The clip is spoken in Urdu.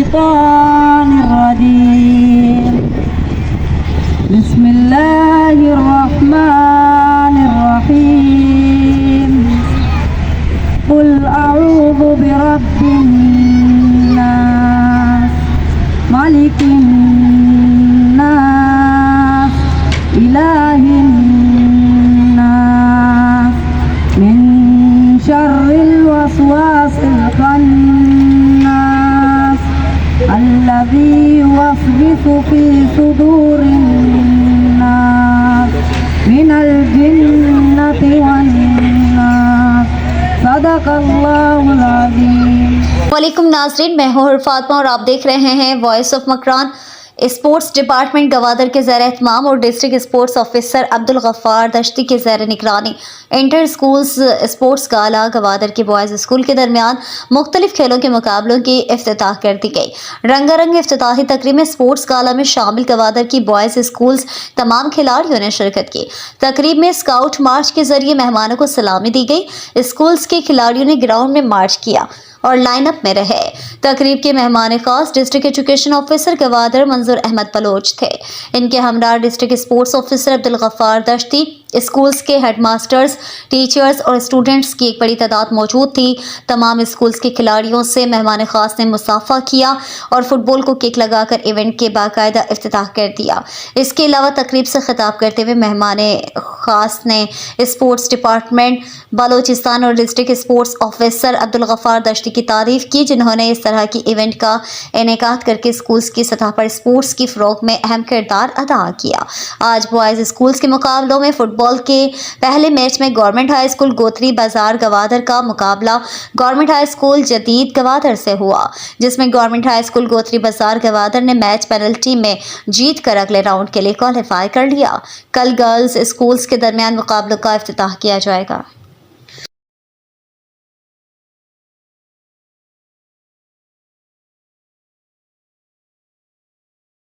الشيطان الرجيم بسم الله الرحمن الرحيم قل أعوذ برب الناس ملك الناس إله الناس من شر الوسواس الخناس الذي يوسوس في صدور الناس من الجنة والناس صدق اللہ العظیم۔ وعلیکم ناظرین، میں ہوں فاطمہ اور آپ دیکھ رہے ہیں voice of Makran. Sports department Gwadar کے زیر اہتمام اور district sports officer Abdul Ghaffar Dashti کے زیر نگرانی انٹر اسکولز اسپورٹس گالا گوادر کے بوائز اسکول کے درمیان مختلف کھیلوں کے مقابلوں کی افتتاح کر دی گئی۔ رنگا رنگ افتتاحی تقریب میں اسپورٹس گالا میں شامل گوادر کی بوائز اسکولز تمام کھلاڑیوں نے شرکت کی۔ تقریب میں اسکاؤٹ مارچ کے ذریعے مہمانوں کو سلامی دی گئی۔ اسکولز کے کھلاڑیوں نے گراؤنڈ میں مارچ کیا اور لائن اپ میں رہے۔ تقریب کے مہمان خاص district education officer Gwadar Manzoor Ahmed Baloch تھے۔ ان کے ہمراہ district sports officer Abdul Ghaffar Dashti, schools کے ہیڈ ماسٹرز، ٹیچرز اور اسٹوڈنٹس کی ایک بڑی تعداد موجود تھی۔ تمام اسکولز کے کھلاڑیوں سے مہمان خاص نے مصافحہ کیا اور فٹ بال کو کک لگا کر ایونٹ کے باقاعدہ افتتاح کر دیا۔ اس کے علاوہ تقریب سے خطاب کرتے ہوئے مہمان خاص نے اسپورٹس ڈپارٹمنٹ بلوچستان اور district sports officer Abdul Ghaffar Dashti کی تعریف کی، جنہوں نے اس طرح کی ایونٹ کا انعقاد کر کے اسکولز کی سطح پر اسپورٹس کی فروغ میں اہم کردار ادا کیا۔ آج بوائز اسکولز کے مقابلوں میں فٹ بال کے پہلے میچ میں گورنمنٹ ہائی اسکول گوتری بازار گوادر کا مقابلہ گورنمنٹ ہائی اسکول جدید گوادر سے ہوا، جس میں گورنمنٹ ہائی اسکول گوتری بازار گوادر نے میچ پینلٹی میں جیت کر اگلے راؤنڈ کے لیے کوالیفائی کر لیا۔ کل گرلز اسکولز کے درمیان مقابلوں کا افتتاح کیا جائے گا۔